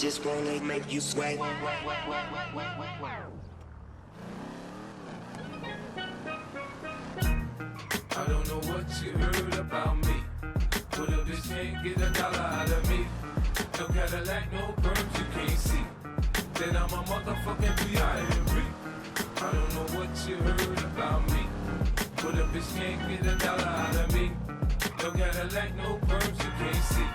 just wanna make you sweat. I don't know what you heard about me, but a bitch can't get $1 out of me. No Cadillac, no perms you can't see. Then I'm a motherfucking B.I.M.B. I don't know what you heard about me, but a bitch can't get $1 out of me. No Cadillac, no perms you can't see.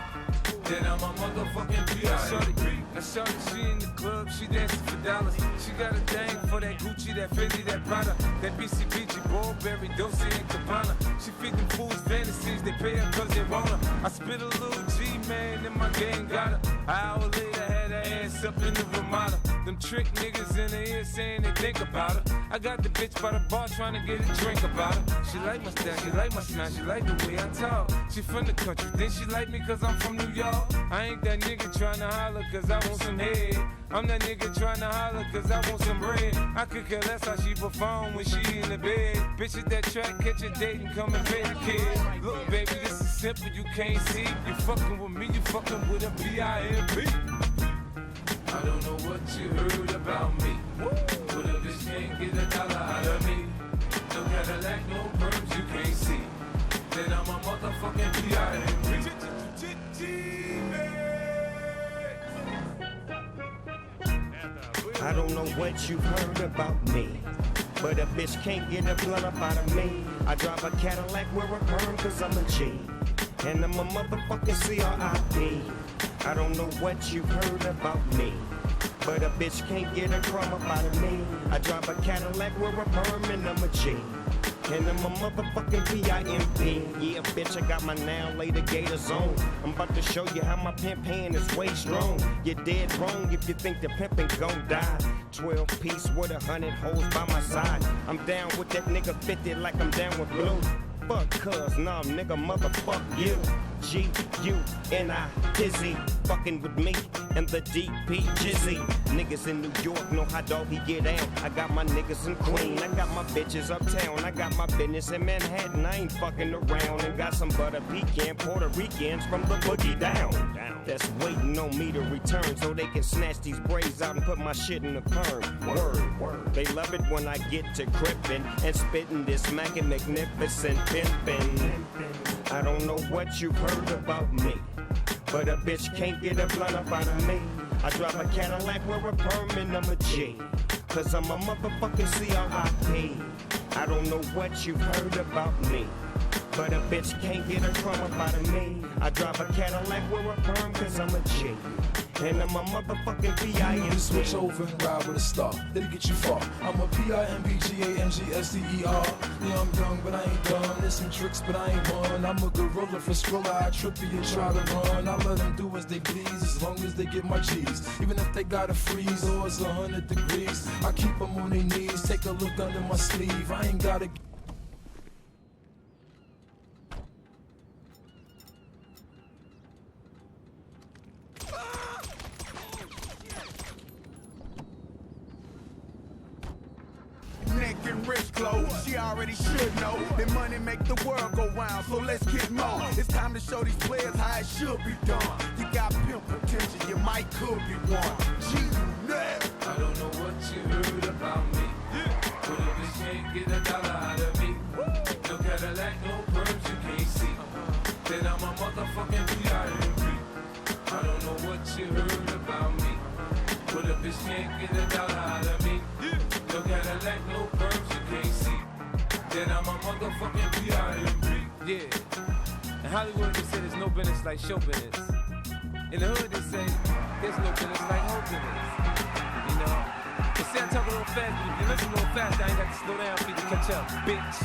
Then I'm a motherfucking B.I.M.B. Now shorty, she in the club, she dancing for dollars. She got a thing for that Gucci, that Fendi, that Prada, that BCBG, Burberry, Dolce and Gabbana. She feed them fools fantasies, they pay her cause they want her. I spit a little G-man and my gang got her. An hour later, had her ass up in the Ramada. Them trick niggas in the ear saying they think about her. I got the bitch by the bar trying to get a drink about her. She like my style, she like my smile, she like the way I talk. She from the country, then she like me cause I'm from New York. I ain't that nigga tryna holler cause I want some head. I'm that nigga tryna holler cause I want some bread. I could care less how she perform when she in the bed. Bitch at that track, catch a date and come and pay the kid. Look baby, this is simple, you can't see. You fucking with me, you fucking with a B.I.M.B. I don't know what you heard about me, but a bitch can't get $1 out of me. No Cadillac, no perms you can't see. Then I'm a motherfucking B.I.M.B. I don't know what you've heard about me, but a bitch can't get a blunt up out of me. I drive a Cadillac, wear a perm cause I'm a G, and I'm a motherfucking C.R.I.P. I don't know what you've heard about me, but a bitch can't get a crumb up out of me. I drive a Cadillac, wear a perm, and I'm a G, and I'm a motherfucking B.I.M.B. Yeah, bitch, I got my now later gators on. I'm about to show you how my pimp hand is way strong. You're dead wrong if you think the pimpin' gon' die. 12-piece with 100 hoes by my side. I'm down with that nigga 50 like I'm down with blue. Fuck cuz, nah nigga, motherfuck you. G-U-N-I, Dizzy, fucking with me and the D.P. Jizzy. Niggas in New York know how doggy get down. I got my niggas in Queen, I got my bitches uptown. I got my business in Manhattan, I ain't fucking around. And got some butter pecan Puerto Ricans from the boogie down. That's waiting on me to return so they can snatch these braids out and put my shit in the perm. Word. They love it when I get to crippin' and spittin' this smackin' magnificent pimpin'. I don't know what you've heard about me, but a bitch can't get a blunt up out of me. I drive a Cadillac, wear a perm, and I'm a G, cause I'm a motherfucking C.R.I.P. I don't know what you've heard about me, but a bitch can't get a crumb up out of me. I drive a Cadillac, wear a perm, cause I'm a G, and I'm a motherfucking B.I.M.B. Switch over and ride with a star, that'll get you far. I'm a P-I-M-B-G-A-N-G-S-D-E-R. Yeah, I'm young, but I ain't dumb. There's some tricks, but I ain't one. I'm a gorilla for Skrilla. I trip you and try to run. I let them do as they please, as long as they get my G's. Even if they gotta freeze or it's 100 degrees, I keep them on their knees. Take a look under my sleeve. I ain't gotta. Neck and wrist clothes, she already should know that money make the world go round, so let's get more. It's time to show these players how it should be done. You got pimp potential, you might could be one. G-Unit. I don't know what you heard about me, but a bitch can't get $1 out of me. No Cadillac, no perms you can't see. Then I'm a motherfucking B.I.M.B. I don't know what you heard about me, but a bitch can't get $1 out of me. No Cadillac, no perms you can't see. Then I'm a motherfucking B.I.M.B. Yeah. In Hollywood they say there's no business like show business. In the hood they say there's no business like whole business. You know? They say I talk a little fast, but if you listen a little fast, I ain't got to slow down for you to catch up, bitch.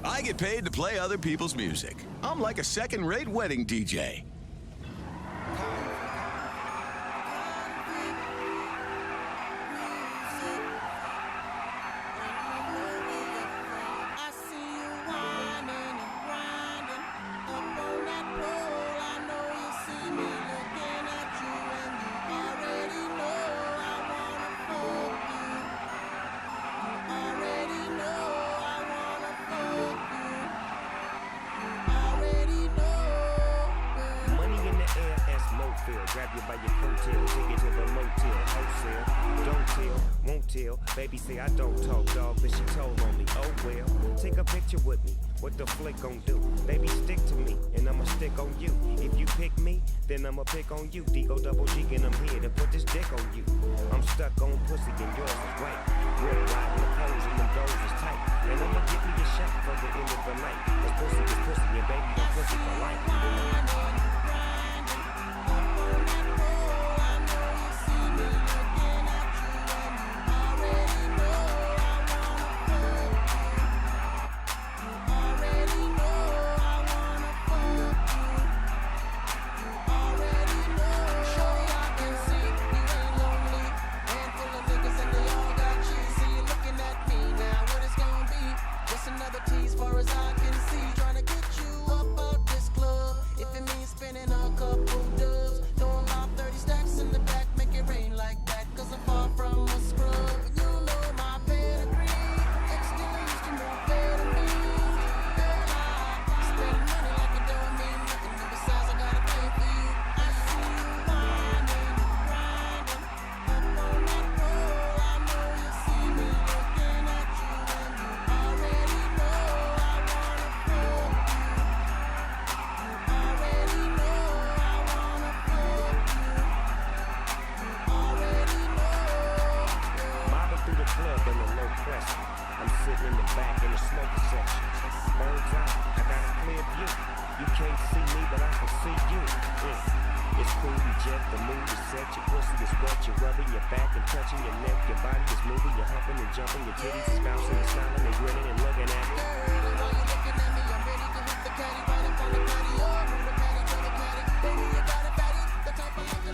I get paid to play other people's music. I'm like a second-rate wedding DJ. grab you by your coattail, take you to the motel, wholesale. Don't tell, won't tell. Baby say I don't talk, dog, but she told on me. Oh well, take a picture with me. What the flick gon' do? Baby, stick to me, and I'ma stick on you. If you pick me, then I'ma pick on you. D-O double G, and I'm here to put this dick on you. I'm stuck on pussy, and yours is white. Real riding the pose, and them goals is tight. And I'ma give me a shot for the end of the night. Cause pussy is pussy, and baby, I'm pussy for life. I'm sitting in the back in the smoker section. Birds out, I got a clear view. You can't see me, but I can see you. Yeah. It's cool, you jet, the mood is set. Your pussy is wet, you're rubbing your back and touching your neck. Your body is moving, you're humping and jumping. Your titties is bouncing, you're smiling and grinning and looking at me. While you're looking at me, I'm ready to hit the caddy right up on the patio. Move the patty, to the caddy. Baby, you got it, fatty. The type I like to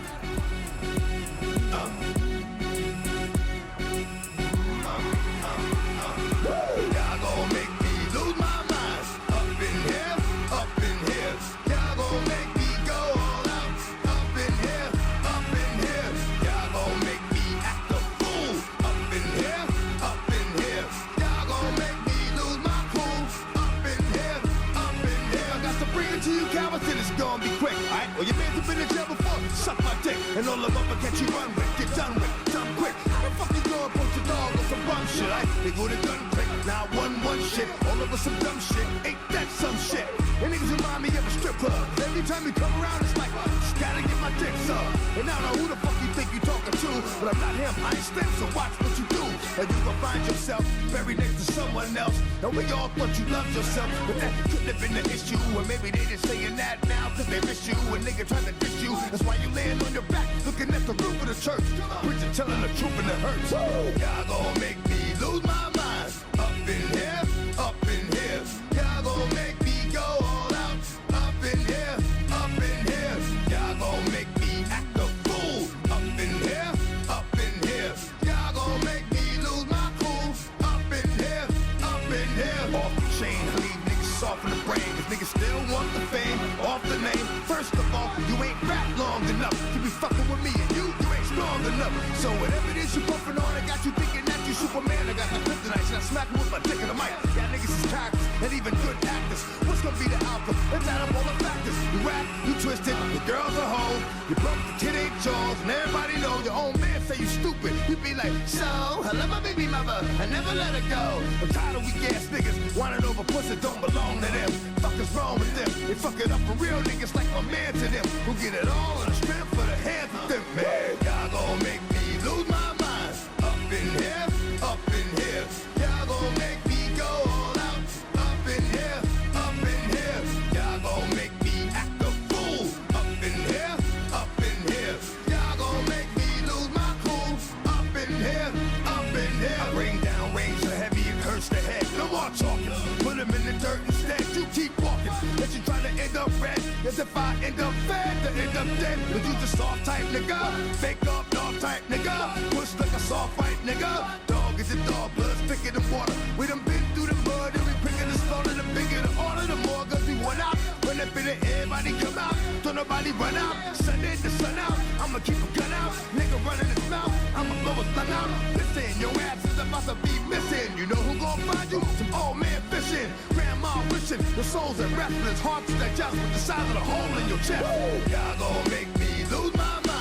Y'all gon' make me lose my mind. Up in here, up in here. Y'all gon' make me go all out. Up in here, up in here. Y'all gon' make me act a fool. Up in here, up in here. Y'all gon' make me lose my cool. Up in here, up in here. I got to bring it to you, cowards, and it's gon' be quick. Alright, well your man's have been in jail before. Suck my dick, and all the rubber catch you run with. Get done with, done quick. How the fuck you gonna approach a dog with some bum shit? They go to gun quick. Now one shit, all over some dumb shit. Ain't that some shit? And niggas remind me of a strip club. Every time you come around, it's like, just gotta get my dick sucked. And I don't know who the fuck you think you talking to, but I'm not him, I ain't Slim, so watch what you do. And you gon' find yourself buried next to someone else. And we all thought you loved yourself, but that couldn't have been the issue. Or maybe they just saying that now, cause they miss you. And nigga trying to diss you. That's why you laying on your back, looking at the roof of the church. Preacher telling the truth and it hurts. Y'all gon' make me lose my mind. Up in here, up in here. Y'all gon' make me go all out. Up in here, up in here. Y'all gon' make me act a fool. Up in here, up in here. Y'all gon' make me lose my cool. Up in here, up in here. Off the chain, leave niggas soft in the brain. Cause niggas still want the fame, off the name. First of all, you ain't rap long enough to be fucking with me, and you ain't strong enough. So whatever it is you puffin' on, I got you thinking that you Superman. I got the kryptonite, and I smack you with my dick in the mic. Y'all niggas is characters, and even good actors. What's gonna be the outcome? Let's add up all the factors. You rap, you twisted, the girls are hoes. You broke the kid ain't jaws, and everybody know your own man say you stupid. You be like, so, I love my baby mother, I never let her go. I'm tired of weak ass niggas, wanting over pussy don't belong to them. Fuck is wrong with them? They fuck it up for real niggas like my man to them. Who get it all on the strength for the hands of them, man. Y'all gon' make me lose my mind. Up in here, up in here. Y'all gon' make me go all out. Up in here, up in here. Y'all gon' make me act a fool. Up in here, up in here. Y'all gon' make me lose my cool. Up in here, up in here. I bring down range so heavy it hurts the head. No more talking, put him in the dirt instead. You keep walking, that you try to end up red. As if I end up fed, to end up dead. But you just soft type nigga, fake up dog type nigga. Push like a soft fight nigga. Dog is a dog, blood thicker than water. We done been through the mud and we picking the slaughter. The bigger the order, the more guns we want out. When up in the air, everybody come out. Don't nobody run out. Sun in the sun out. I'ma keep a gun out. Nigga running his mouth. I'ma blow his lung out. Listen, your ass is about to be missing. You know who gon' find you? Some old man fishing. Grandma wishing. The souls and wrestlers. Hard to digest with the size of the hole in your chest. Y'all gon' make me lose my mind.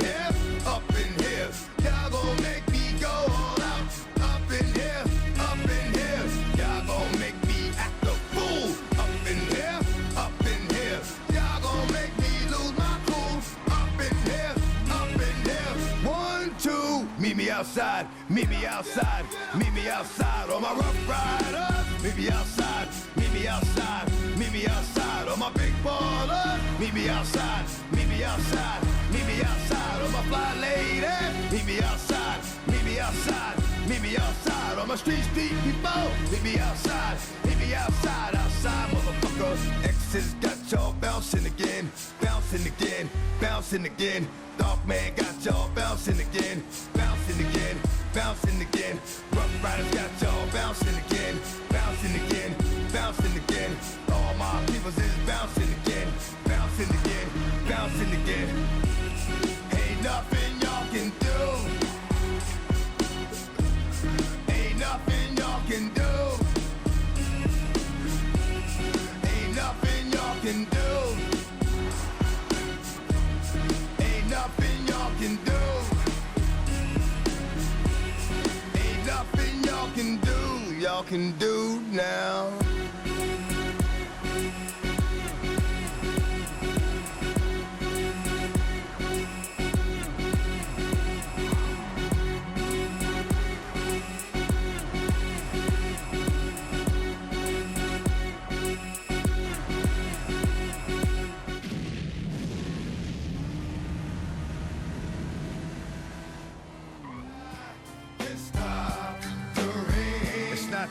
here, up in here. Y'all gon' make me go all out. Up in here, up in here. Y'all gon' make me act a fool. Up in here, up in here. Y'all gon' make me lose my cool. Up in here, up in here. 1, 2, meet me outside, meet me outside, meet me outside. On my rough rider, meet me outside, meet me outside, meet me outside. On my big baller, meet me outside, meet me outside, meet me outside. On my fly lady, meet me outside, meet me outside, meet me outside. On my street people, meet me outside, outside, motherfucker. X's got y'all bouncing again, bouncing again, bouncing again. Dark man got y'all bouncing again, bouncing again, bouncing again. Rough Riders got y'all bouncing again, bouncing again, bouncing again. All my peoples is bouncing again, bouncing again, bouncing again. Ain't nothing y'all can do. Ain't nothing y'all can do. Ain't nothing y'all can do. Ain't nothing y'all can do. Ain't nothing y'all can do. Y'all can do now.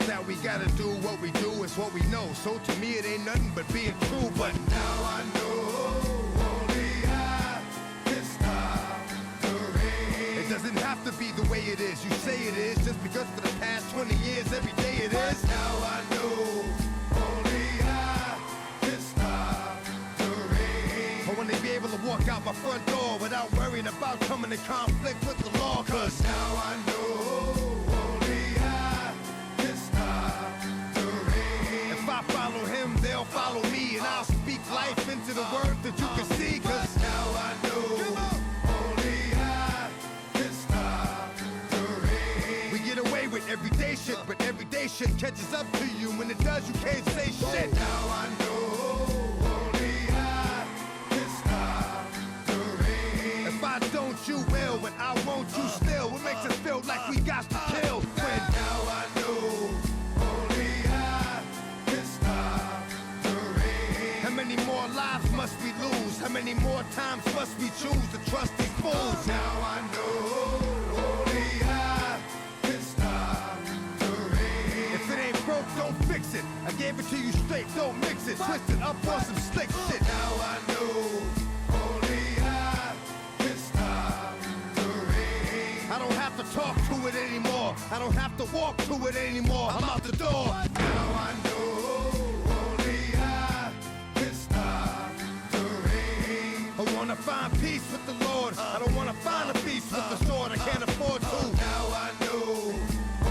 That we gotta do what we do, it's what we know. So to me it ain't nothing but being true. But now I know only I can stop the rain. It doesn't have to be the way it is. You say it is just because for the past 20 years every day it is. Now I know only I can stop the rain. I wanna be able to walk out my front door without worrying about coming in conflict with the law. Cause now I know follow him, they'll follow me, and I'll speak life into the word that you can see. Cause now I know only I can stop the rain. We get away with everyday shit, but everyday shit catches up to you. When it does, you can't say shit. Now I know only I can stop the rain. If I don't, you will, when I won't, you still. What makes us feel like we got to kill? When now I know. How many more lives must we lose? How many more times must we choose to trust these fools? Now I know only I can stop the rain. If it ain't broke, don't fix it. I gave it to you straight, don't mix it. Twist it up on some slick shit. Now I know only I can stop the rain. I don't have to talk to it anymore. I don't have to walk to it anymore. I'm out the door. Now I know. I wanna find peace with the Lord. I don't wanna find a peace with the sword. I can't afford to. Now I know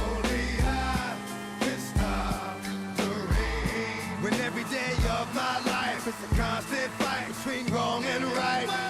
only I can stop the rain. When every day of my life is a constant fight between wrong and right.